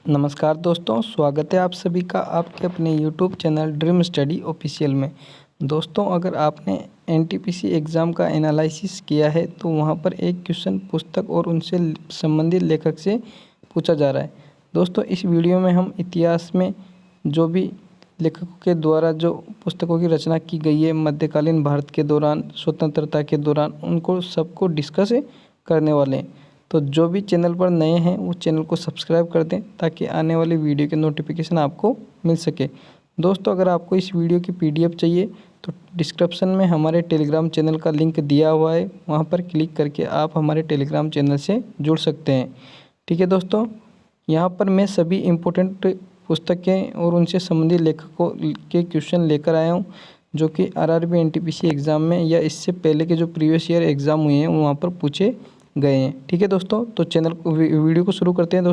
नमस्कार दोस्तों, स्वागत है आप सभी का आपके अपने YouTube channel dream study official में। दोस्तों, अगर आपने एनटीपीसी एग्ज़ाम का एनालिसिस किया है तो वहां पर एक क्वेश्चन पुस्तक और उनसे संबंधित लेखक से पूछा जा रहा है। दोस्तों, इस वीडियो में हम इतिहास में जो भी लेखकों के द्वारा जो पुस्तकों की रचना की गई है मध्यकालीन भारत के दौरान, स्वतंत्रता के दौरान, उनको सबको डिस्कस करने वाले हैं। तो जो भी चैनल पर नए हैं वो चैनल को सब्सक्राइब कर दें ताकि आने वाली वीडियो के नोटिफिकेशन आपको मिल सके। दोस्तों, अगर आपको इस वीडियो की पीडीएफ चाहिए तो डिस्क्रिप्शन में हमारे टेलीग्राम चैनल का लिंक दिया हुआ है, वहां पर क्लिक करके आप हमारे टेलीग्राम चैनल से जुड़ सकते हैं। ठीक है दोस्तों, यहाँ पर मैं सभी इम्पोर्टेंट पुस्तकें और उनसे संबंधित लेखकों के क्वेश्चन लेकर आया हूँ जो कि आरआरबी एनटीपीसी एग्ज़ाम में या इससे पहले के जो प्रीवियस ईयर एग्ज़ाम हुए हैं वहाँ पर पूछे गए हैं। ठीक है दोस्तों, तो चैनल को वीडियो को शुरू करते हैं।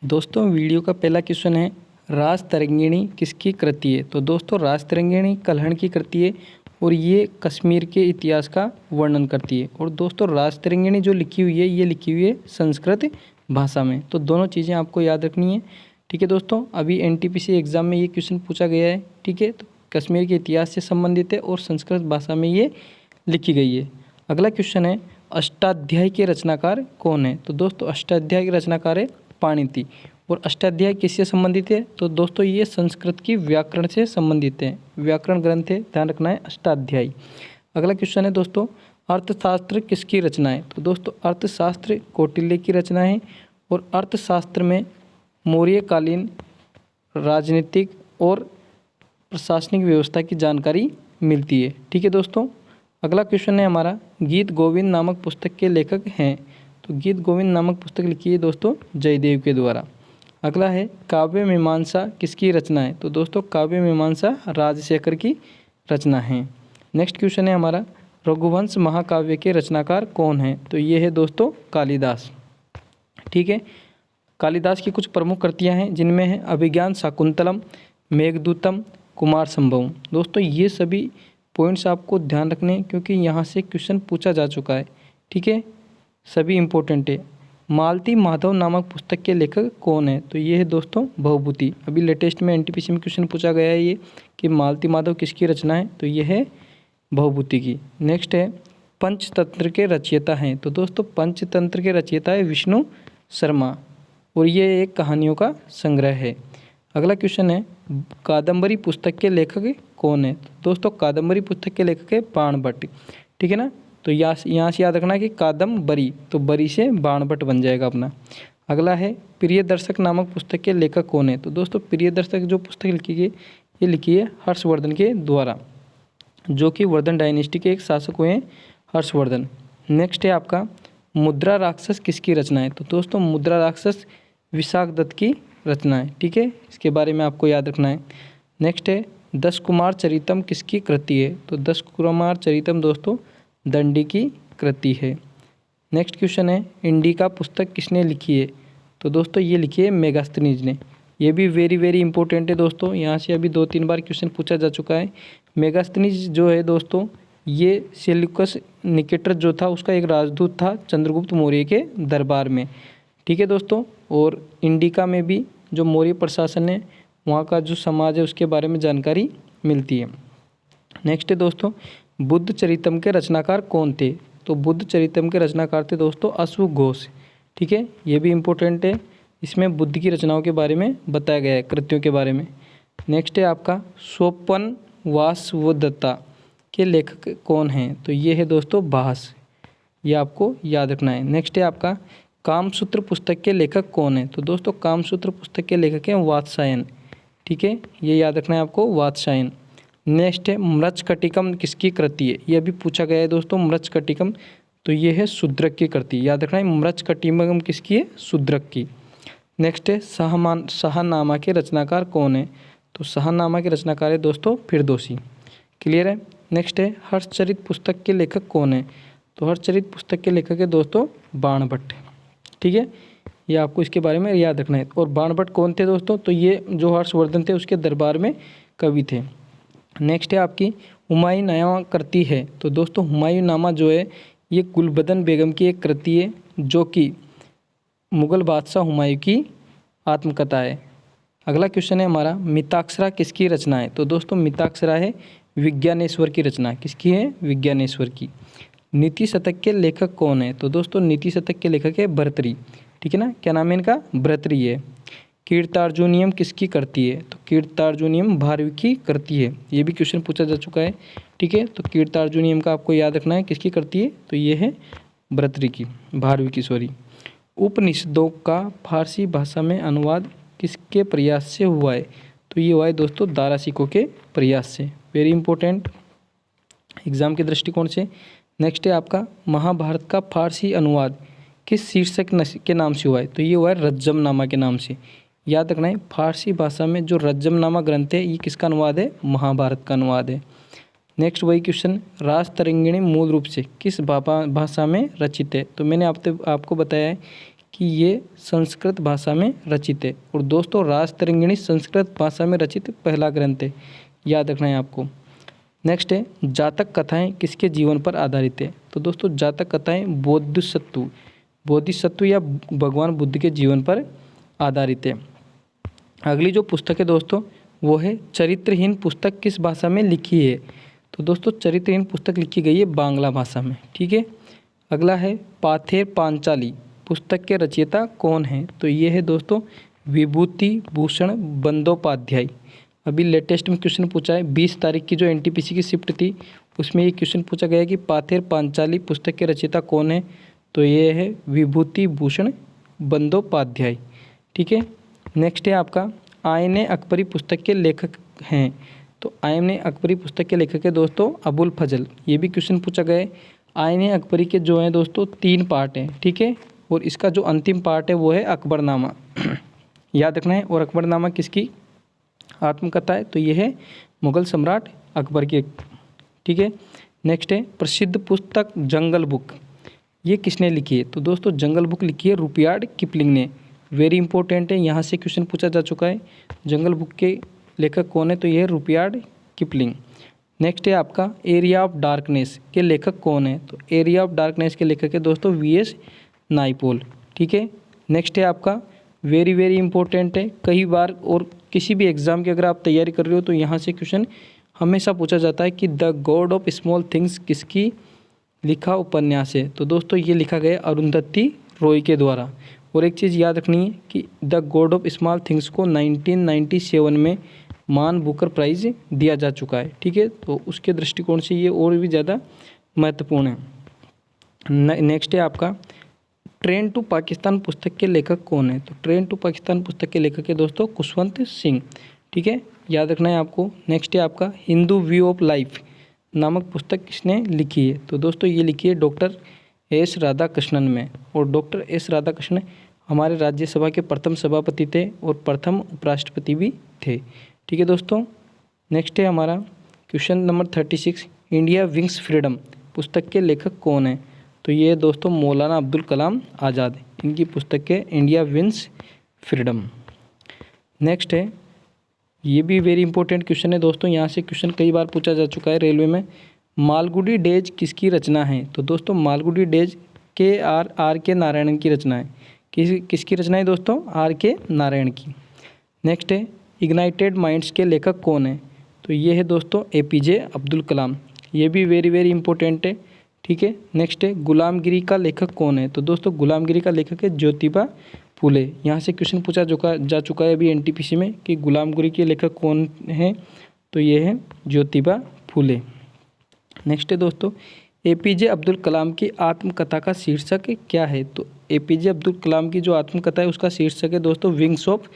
दोस्तों वीडियो का पहला क्वेश्चन है, राज तरंगिणी किसकी कृति है? तो दोस्तों, राज तरंगिणी कल्हण की कृति है और ये कश्मीर के इतिहास का वर्णन करती है। और दोस्तों, राज तरंगिणी जो लिखी हुई है ये लिखी हुई है संस्कृत भाषा में। तो दोनों चीज़ें आपको याद रखनी है। ठीक है दोस्तों, अभी एनटीपीसी एग्ज़ाम में ये क्वेश्चन पूछा गया है। ठीक है, तो कश्मीर के इतिहास से संबंधित है और संस्कृत भाषा में ये लिखी गई है। अगला क्वेश्चन है, अष्टाध्यायी के रचनाकार कौन है? तो दोस्तों, अष्टाध्यायी के रचनाकार है पाणिनि। और अष्टाध्यायी किससे संबंधित है? तो दोस्तों, ये संस्कृत की व्याकरण से संबंधित है, व्याकरण ग्रंथ है, ध्यान रखना है अष्टाध्यायी। अगला क्वेश्चन है दोस्तों, अर्थशास्त्र किसकी रचना है? तो दोस्तों, अर्थशास्त्र कौटिल्य की रचना है और अर्थशास्त्र में मौर्यकालीन राजनीतिक और प्रशासनिक व्यवस्था की जानकारी मिलती है। ठीक है दोस्तों, अगला क्वेश्चन है हमारा, गीत गोविंद नामक पुस्तक के लेखक हैं? तो गीत गोविंद नामक पुस्तक लिखी है दोस्तों जयदेव के द्वारा। अगला है, काव्य मीमांसा किसकी रचना है? तो दोस्तों, काव्य मीमांसा राजशेखर की रचना है। नेक्स्ट क्वेश्चन है हमारा, रघुवंश महाकाव्य के रचनाकार कौन है? तो ये है दोस्तों कालिदास। ठीक है, कालिदास की कुछ प्रमुख कृतियाँ हैं जिनमें है अभिज्ञान शाकुंतलम, मेघदूतम, कुमार संभवम। दोस्तों, ये सभी पॉइंट्स आपको ध्यान रखने हैं क्योंकि यहाँ से क्वेश्चन पूछा जा चुका है। ठीक है, सभी इम्पोर्टेंट है। मालती माधव नामक पुस्तक के लेखक कौन है? तो ये है दोस्तों भवभूति। अभी लेटेस्ट में एनटीपीसी में क्वेश्चन पूछा गया है ये कि मालती माधव किसकी रचना है? तो ये है भवभूति की। नेक्स्ट है, पंचतंत्र के रचयिता हैं? तो दोस्तों, पंचतंत्र के रचयिता है विष्णु शर्मा और ये एक कहानियों का संग्रह है। अगला क्वेश्चन है, कादम्बरी पुस्तक के लेखक कौन है? तो दोस्तों, कादम्बरी पुस्तक के लेखक है बाणभट्ट। ठीक है ना, तो यहाँ से याद रखना कि कादम्बरी, तो बरी से बाणभट्ट बन जाएगा अपना। अगला है, प्रियदर्शक नामक पुस्तक के लेखक कौन है? तो दोस्तों, प्रियदर्शक जो पुस्तक लिखी गई ये लिखी है हर्षवर्धन के द्वारा, जो कि वर्धन डायनेस्टी के एक शासक हुए हैं हर्षवर्धन। नेक्स्ट है आपका, मुद्रा राक्षस किसकी रचना है? तो दोस्तों, मुद्रा राक्षस विशाख दत्त की रचना है। ठीक है, इसके बारे में आपको याद रखना है। नेक्स्ट है, दश कुमार चरितम किसकी कृति है? तो दश कुमार चरितम दोस्तों दंडी की कृति है। नेक्स्ट क्वेश्चन है, इंडिका पुस्तक किसने लिखी है? तो दोस्तों, ये लिखी है मेगास्थनीज ने। ये भी वेरी इंपॉर्टेंट है दोस्तों, यहाँ से अभी 2-3 बार क्वेश्चन पूछा जा चुका है। मेगास्थनीज जो है दोस्तों, ये सेल्यूकस निकेटर जो था उसका एक राजदूत था चंद्रगुप्त मौर्य के दरबार में। ठीक है दोस्तों, और इंडिका में भी जो मौर्य प्रशासन है वहाँ का जो समाज है उसके बारे में जानकारी मिलती है। नेक्स्ट है दोस्तों, बुद्ध चरितम के रचनाकार कौन थे? तो बुद्ध चरितम के रचनाकार थे दोस्तों अश्व घोष। ठीक है, ये भी इम्पोर्टेंट है, इसमें बुद्ध की रचनाओं के बारे में बताया गया है, कृतियों के बारे में। नेक्स्ट है आपका, सोपन वासवदत्ता के लेखक कौन हैं? तो ये है दोस्तों भास, ये आपको याद रखना है। नेक्स्ट है आपका, कामसूत्र पुस्तक के लेखक कौन है? तो दोस्तों, कामसूत्र पुस्तक के लेखक हैं वात्स्यायन। ठीक है, ये याद रखना है आपको, वात्स्यायन। नेक्स्ट है, मृच्छकटिकम किसकी कृति है? ये भी पूछा गया है दोस्तों, मृच्छकटिकम, तो ये है शूद्रक की कृति, याद रखना है मृच्छकटिकम किसकी है? शूद्रक की। नेक्स्ट है, शाहनामा के रचनाकार कौन है? तो शाहनामा के रचनाकार है दोस्तों फिरदौसी। क्लियर है। नेक्स्ट है, हर्षचरित पुस्तक के लेखक कौन है? तो हर्षचरित पुस्तक के लेखक है दोस्तों बाणभट्ट। ठीक है, ये आपको इसके बारे में याद रखना है। और बाणभट्ट कौन थे दोस्तों? तो ये जो हर्षवर्धन थे उसके दरबार में कवि थे। नेक्स्ट है आपकी, हुमायूं नामा करती है? तो दोस्तों, हुमायूं नामा जो है ये गुलबदन बेगम की एक कृति है जो कि मुग़ल बादशाह हुमायूं की आत्मकथा है। अगला क्वेश्चन है हमारा, मिताक्षरा किसकी रचना है? तो दोस्तों मिताक्षरा है विज्ञानेश्वर की रचना। किसकी है? विज्ञानेश्वर की। नीति शतक के लेखक कौन है? तो दोस्तों नीति शतक के लेखक है भर्तृहरि। ठीक है ना, क्या नाम है इनका? भर्तृहरि है। कीर्तार्जुनीयम किसकी करती है? तो कीर्तार्जुनीयम भारवी की करती है। ये भी क्वेश्चन पूछा जा चुका है। ठीक है, तो कीर्तार्जुनीयम का आपको याद रखना है किसकी करती है, तो ये है भर्तृहरि की, भारवी की सॉरी। उपनिषदों का फारसी भाषा में अनुवाद किसके प्रयास से हुआ है? तो ये हुआ है दोस्तों दाराशिकों के प्रयास से। वेरी इंपॉर्टेंट एग्जाम के दृष्टिकोण से। नेक्स्ट है आपका, महाभारत का फारसी अनुवाद किस शीर्षक के नाम से हुआ है? तो ये हुआ है रज्जमनामा के नाम से। याद रखना है, फारसी भाषा में जो रज्जमनामा ग्रंथ है ये किसका अनुवाद है? महाभारत का अनुवाद है। नेक्स्ट वही क्वेश्चन, रासतरंगिणी मूल रूप से किस भाषा में रचित है? तो मैंने आपको बताया है कि ये संस्कृत भाषा में रचित है। और दोस्तों रासतरंगिणी संस्कृत भाषा में रचित पहला ग्रंथ है, याद रखना है आपको। नेक्स्ट है, जातक कथाएं किसके जीवन पर आधारित है? तो दोस्तों जातक कथाएं बोधिसत्व या भगवान बुद्ध के जीवन पर आधारित है। अगली जो पुस्तक है दोस्तों वो है चरित्रहीन पुस्तक किस भाषा में लिखी है? तो दोस्तों चरित्रहीन पुस्तक लिखी गई है बांग्ला भाषा में। ठीक है, अगला है पाथेर पांचाली पुस्तक के रचयिता कौन है? तो ये है दोस्तों विभूति भूषण बंदोपाध्याय। अभी लेटेस्ट में क्वेश्चन पूछा है 20 तारीख की जो एनटीपीसी की शिफ्ट थी उसमें ये क्वेश्चन पूछा गया कि पाथेर पांचाली पुस्तक के रचयिता कौन है? तो ये है विभूति भूषण बंदोपाध्याय। ठीक है, नेक्स्ट है आपका, आईने अकबरी पुस्तक के लेखक हैं? तो आईने अकबरी पुस्तक के लेखक है दोस्तों अबुल फजल। ये भी क्वेश्चन पूछा गया है। आईने अकबरी के जो हैं दोस्तों 3 पार्ट हैं। ठीक है, और इसका जो अंतिम पार्ट है वो है अकबरनामा याद रखना है। और अकबरनामा किसकी आत्मकथा है? तो ये है मुग़ल सम्राट अकबर की। ठीक है, नेक्स्ट है प्रसिद्ध पुस्तक जंगल बुक, ये किसने लिखी है? तो दोस्तों जंगल बुक लिखी है रुडयार्ड किपलिंग ने। वेरी इंपॉर्टेंट है, यहाँ से क्वेश्चन पूछा जा चुका है। जंगल बुक के लेखक कौन है? तो ये है रुडयार्ड किपलिंग। नेक्स्ट है आपका, एरिया ऑफ डार्कनेस के लेखक कौन है? तो एरिया ऑफ डार्कनेस के लेखक है दोस्तों वीएस नाइपोल। ठीक है, नेक्स्ट है आपका, वेरी वेरी इंपॉर्टेंट है, कई बार और किसी भी एग्जाम की अगर आप तैयारी कर रहे हो तो यहाँ से क्वेश्चन हमेशा पूछा जाता है कि the God of small things किसकी लिखा उपन्यास है? तो दोस्तों ये लिखा गया अरुंधति रॉय के द्वारा। और एक चीज़ याद रखनी है कि the God of small things को 1997 में मान बुकर प्राइज़ दिया जा चुका है। ठीक है, तो उसके दृष्टिकोण से ये और भी ज़्यादा महत्वपूर्ण है। नेक्स्ट है आपका, ट्रेन टू पाकिस्तान पुस्तक के लेखक कौन है? तो ट्रेन टू पाकिस्तान पुस्तक के लेखक है दोस्तों खुशवंत सिंह। ठीक है, याद रखना है आपको। नेक्स्ट है आपका, हिंदू व्यू ऑफ लाइफ नामक पुस्तक किसने लिखी है? तो दोस्तों ये लिखी है डॉक्टर एस राधाकृष्णन में। और डॉक्टर एस राधाकृष्णन हमारे राज्यसभा के प्रथम सभापति थे और प्रथम उपराष्ट्रपति भी थे। ठीक है दोस्तों, नेक्स्ट है हमारा question number 36, India wings freedom पुस्तक के लेखक कौन है? तो ये दोस्तों मौलाना अब्दुल कलाम आज़ाद, इनकी पुस्तक है इंडिया विंस फ्रीडम। नेक्स्ट है, ये भी वेरी इंपॉर्टेंट क्वेश्चन है दोस्तों, यहाँ से क्वेश्चन कई बार पूछा जा चुका है रेलवे में। मालगुडी डेज किसकी रचना है? तो दोस्तों मालगुडी डेज के नारायणन की रचना है। किसकी रचना है दोस्तों? आर के नारायण की। नेक्स्ट है, इग्नाइटेड माइंड्स के लेखक कौन है? तो ये है दोस्तों एपीजे अब्दुल कलाम। ये भी वेरी वेरी इंपॉर्टेंट है। ठीक है, नेक्स्ट है, गुलामगिरी का लेखक कौन है? तो दोस्तों गुलामगिरी का लेखक है ज्योतिबा फूले। यहाँ से क्वेश्चन पूछा जा चुका है अभी एनटीपीसी में कि गुलामगिरी के लेखक कौन है? तो ये है ज्योतिबा फूले। नेक्स्ट है दोस्तों, एपीजे अब्दुल कलाम की आत्मकथा का शीर्षक क्या है? तो एपीजे अब्दुल कलाम की जो आत्मकथा है उसका शीर्षक है दोस्तों विंग्स ऑफ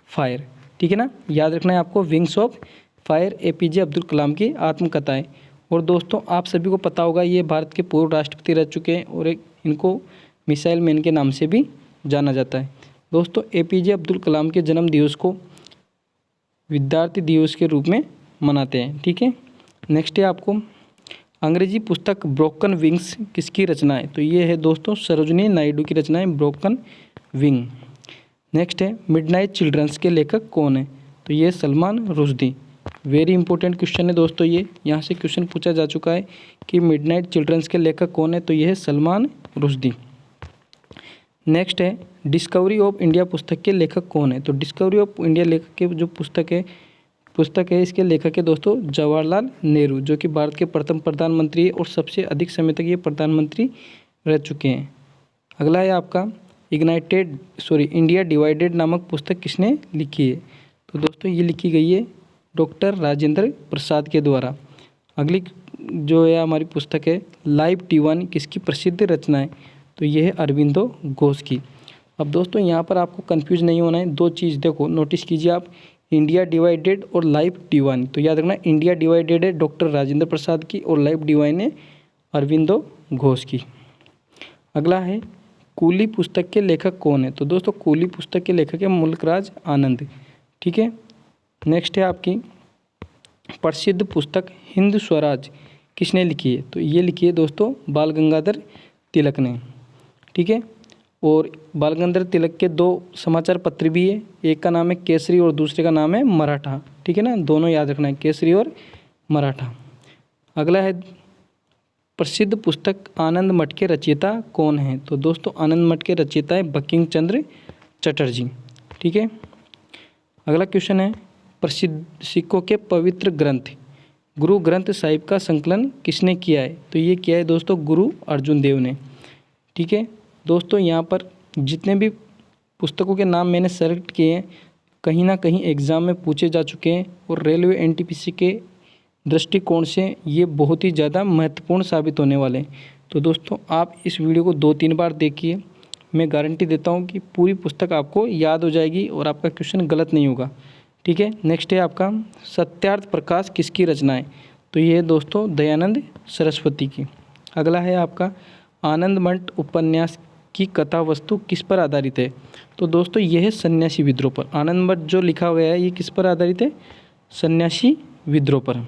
फायर। ठीक है ना, याद रखना है आपको, wings of fire APJ Abdul Kalam की आत्मकथा है। और दोस्तों आप सभी को पता होगा ये भारत के पूर्व राष्ट्रपति रह चुके हैं और इनको मिसाइल मैन के नाम से भी जाना जाता है। दोस्तों एपीजे अब्दुल कलाम के जन्म दिवस को विद्यार्थी दिवस के रूप में मनाते हैं। ठीक है, नेक्स्ट है आपको, अंग्रेजी पुस्तक ब्रोकन विंग्स किसकी रचना है? तो ये है दोस्तों सरोजिनी नायडू की रचना है ब्रोकन विंग। नेक्स्ट है, मिडनाइट चिल्ड्रंस के लेखक कौन है? तो ये Salman Rushdie. Very important question है दोस्तों ये। यहाँ से क्वेश्चन पूछा जा चुका है कि मिडनाइट चिल्ड्रंस के लेखक कौन है, तो यह है सलमान रुश्दी। नेक्स्ट है डिस्कवरी ऑफ इंडिया पुस्तक के लेखक कौन है, तो डिस्कवरी ऑफ इंडिया लेखक के जो पुस्तक है इसके लेखक है दोस्तों जवाहरलाल नेहरू, जो कि भारत के प्रथम प्रधानमंत्री है और सबसे अधिक समय तक ये प्रधानमंत्री रह चुके हैं। अगला है आपका इंडिया डिवाइडेड नामक पुस्तक किसने लिखी है, तो दोस्तों ये लिखी गई है डॉक्टर राजेंद्र प्रसाद के द्वारा। अगली जो है हमारी पुस्तक है लाइफ दीवानी किसकी प्रसिद्ध रचना है, तो ये है अरविंदो घोष की। अब दोस्तों यहाँ पर आपको कंफ्यूज नहीं होना है, दो चीज़ देखो नोटिस कीजिए आप, इंडिया डिवाइडेड और लाइफ दीवानी। तो याद रखना इंडिया डिवाइडेड है डॉक्टर राजेंद्र प्रसाद की और लाइफ दीवानी है अरविंदो घोष की। अगला है कूली पुस्तक के लेखक कौन है, तो दोस्तों कूली पुस्तक के लेखक है मुल्कराज आनंद। ठीक है। नेक्स्ट है आपकी प्रसिद्ध पुस्तक हिंद स्वराज किसने लिखी है, तो ये लिखी है दोस्तों बाल गंगाधर तिलक ने। ठीक है। और बाल गंगाधर तिलक के दो समाचार पत्र भी है, एक का नाम है केसरी और दूसरे का नाम है मराठा। ठीक है ना, दोनों याद रखना है, केसरी और मराठा। अगला है प्रसिद्ध पुस्तक आनंद मठ के रचयिता कौन है, तो दोस्तों आनंद मठ के रचयिता है बंकिम चंद्र चटर्जी। ठीक है। अगला क्वेश्चन है प्रसिद्ध सिखों के पवित्र ग्रंथ गुरु ग्रंथ साहिब का संकलन किसने किया है, तो ये किया है दोस्तों गुरु अर्जुन देव ने। ठीक है दोस्तों, यहाँ पर जितने भी पुस्तकों के नाम मैंने सेलेक्ट किए हैं कहीं ना कहीं एग्ज़ाम में पूछे जा चुके हैं और रेलवे एनटीपीसी के दृष्टिकोण से ये बहुत ही ज़्यादा महत्वपूर्ण साबित होने वाले हैं। तो दोस्तों आप इस वीडियो को 2-3 बार देखिए, मैं गारंटी देता हूँ कि पूरी पुस्तक आपको याद हो जाएगी और आपका क्वेश्चन गलत नहीं होगा। ठीक है। नेक्स्ट है आपका सत्यार्थ प्रकाश किसकी रचना है, तो ये है दोस्तों दयानंद सरस्वती की। अगला है आपका आनंद मठ उपन्यास की कथा वस्तु किस पर आधारित है, तो दोस्तों यह है सन्यासी विद्रोह पर। आनंद मठ जो लिखा गया है ये किस पर आधारित है, सन्यासी विद्रोह पर।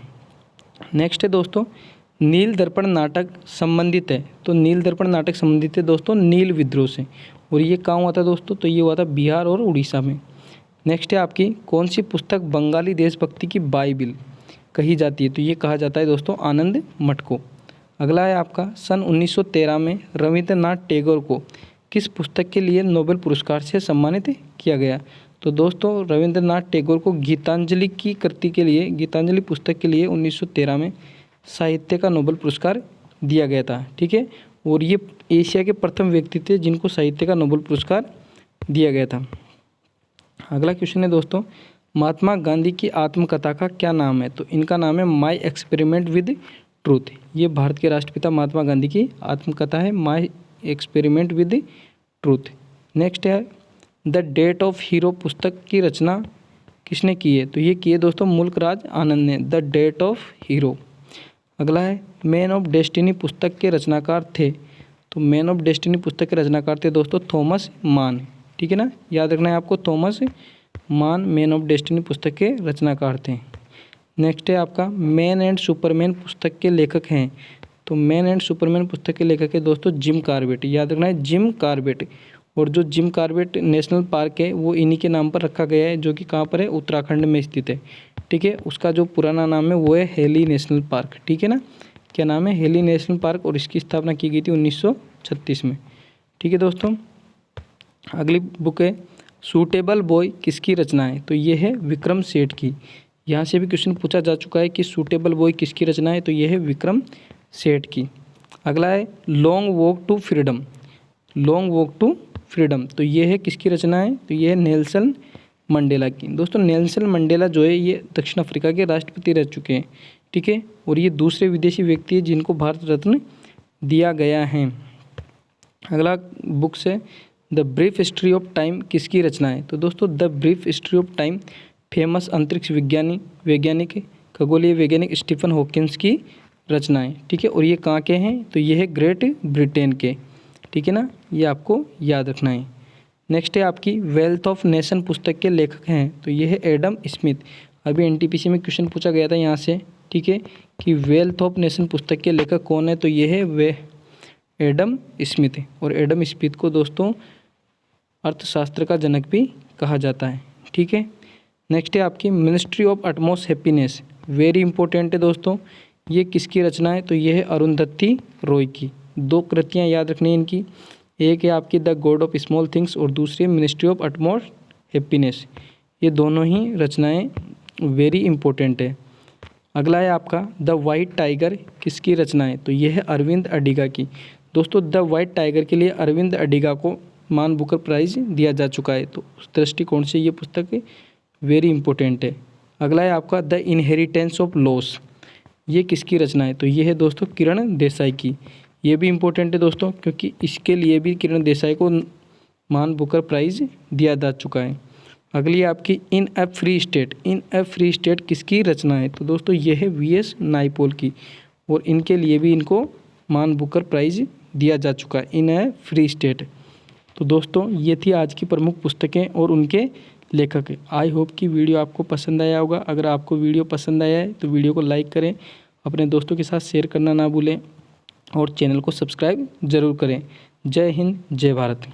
नेक्स्ट है दोस्तों नील दर्पण नाटक संबंधित है, तो नील दर्पण नाटक संबंधित है दोस्तों नील विद्रोह से, और ये कहाँ हुआ था दोस्तों, तो ये हुआ था बिहार और उड़ीसा में। नेक्स्ट है आपकी कौन सी पुस्तक बंगाली देशभक्ति की बाइबिल कही जाती है, तो ये कहा जाता है दोस्तों आनंद मठ को। अगला है आपका सन 1913 में रविंद्रनाथ टैगोर को किस पुस्तक के लिए नोबेल पुरस्कार से सम्मानित किया गया, तो दोस्तों रविंद्रनाथ टैगोर को गीतांजलि की कृति के लिए, गीतांजलि पुस्तक के लिए 1913 में साहित्य का नोबेल पुरस्कार दिया गया था। ठीक है। और ये एशिया के प्रथम व्यक्ति थे जिनको साहित्य का नोबेल पुरस्कार दिया गया था। अगला क्वेश्चन है दोस्तों महात्मा गांधी की आत्मकथा का क्या नाम है, तो इनका नाम है माई एक्सपेरिमेंट विद ट्रूथ। ये भारत के राष्ट्रपिता महात्मा गांधी की आत्मकथा है my experiment with truth. Next है द डेथ ऑफ हीरो पुस्तक की रचना किसने की है, तो ये की है दोस्तों मुल्कराज आनंद ने, द डेथ ऑफ हीरो। अगला है मैन ऑफ डेस्टिनी पुस्तक के रचनाकार थे, तो मैन ऑफ डेस्टिनी पुस्तक के रचनाकार थे दोस्तों थॉमस मान। ठीक है ना, याद रखना है आपको, थॉमस मान मैन ऑफ डेस्टिनी पुस्तक के रचनाकार थे। नेक्स्ट है आपका मैन एंड सुपरमैन पुस्तक के लेखक हैं, तो मैन एंड सुपरमैन पुस्तक के लेखक है दोस्तों जिम कार्बेट। याद रखना है जिम कार्बेट, और जो जिम कार्बेट नेशनल पार्क है वो इन्हीं के नाम पर रखा गया है, जो कि कहाँ पर है, उत्तराखंड में स्थित है। ठीक है। उसका जो पुराना नाम है वो है हेली नेशनल पार्क। ठीक है ना, क्या नाम है, हेली नेशनल पार्क, और इसकी स्थापना की गई थी 1936 में। ठीक है दोस्तों। अगली बुक है सूटेबल बॉय किसकी रचना है, तो ये है विक्रम सेठ की। यहाँ से भी क्वेश्चन पूछा जा चुका है कि सूटेबल बॉय किसकी रचना है, तो ये है विक्रम सेठ की। अगला है long walk to freedom, long walk to freedom, तो ये है किसकी रचना है, तो ये है नेल्सन मंडेला की। दोस्तों नेल्सन मंडेला जो है ये दक्षिण अफ्रीका के राष्ट्रपति रह चुके हैं। ठीक है। और ये दूसरे विदेशी व्यक्ति है जिनको भारत रत्न दिया गया है। अगला बुक से the brief history of time किसकी रचना है, तो दोस्तों the brief history of time famous अंतरिक्ष वैज्ञानिक खगोलीय वैज्ञानिक स्टीफन हॉकिंस की रचना है। ठीक है। और ये कहाँ के हैं, तो ये है ग्रेट ब्रिटेन के। ठीक है ना, ये आपको याद रखना है। नेक्स्ट है आपकी वेल्थ ऑफ नेशन पुस्तक के लेखक हैं, तो ये है एडम स्मिथ। अभी एनटीपीसी में क्वेश्चन पूछा गया था यहाँ से, ठीक है, कि वेल्थ ऑफ नेशन पुस्तक के लेखक कौन है, तो ये है वे एडम स्मिथ। और एडम स्मिथ को दोस्तों अर्थशास्त्र का जनक भी कहा जाता है। ठीक है। नेक्स्ट है आपकी ministry of utmost happiness, very important है दोस्तों। ये किसकी रचना है? तो ये है अरुंधति रॉय की। 2 कृतियाँ याद रखनी है इनकी, एक है आपकी the God of small things और दूसरी है मिनिस्ट्री ऑफ अटमोस्ट हैप्पीनेस। ये दोनों ही रचनाएं वेरी इंपॉर्टेंट है। अगला है आपका द वाइट टाइगर, किसकी रचना है? तो ये है अरविंद अडिगा की। दोस्तों द वाइट टाइगर के लिए अरविंद अडिगा को मान बुकर प्राइज़ दिया जा चुका है, तो उस दृष्टिकोण से ये पुस्तक वेरी इंपॉर्टेंट है। अगला है आपका द इनहेरिटेंस ऑफ लॉस, ये किसकी रचना है? तो ये है दोस्तों किरण देसाई की। ये भी इम्पोर्टेंट है दोस्तों, क्योंकि इसके लिए भी किरण देसाई को मान बुकर प्राइज़ दिया जा चुका है। अगली आपकी इन ए फ्री स्टेट, इन ए फ्री स्टेट किसकी रचना है? तो दोस्तों ये है वीएस नाइपोल की, और इनके लिए भी इनको मान बुकर प्राइज़ दिया जा चुका है, इन ए फ्री स्टेट। तो दोस्तों ये थी आज की प्रमुख पुस्तकें और उनके लेखक। आई होप कि वीडियो आपको पसंद आया होगा। अगर आपको वीडियो पसंद आया है तो वीडियो को लाइक करें, अपने दोस्तों के साथ शेयर करना ना भूलें और चैनल को सब्सक्राइब ज़रूर करें। जय हिंद, जय भारत।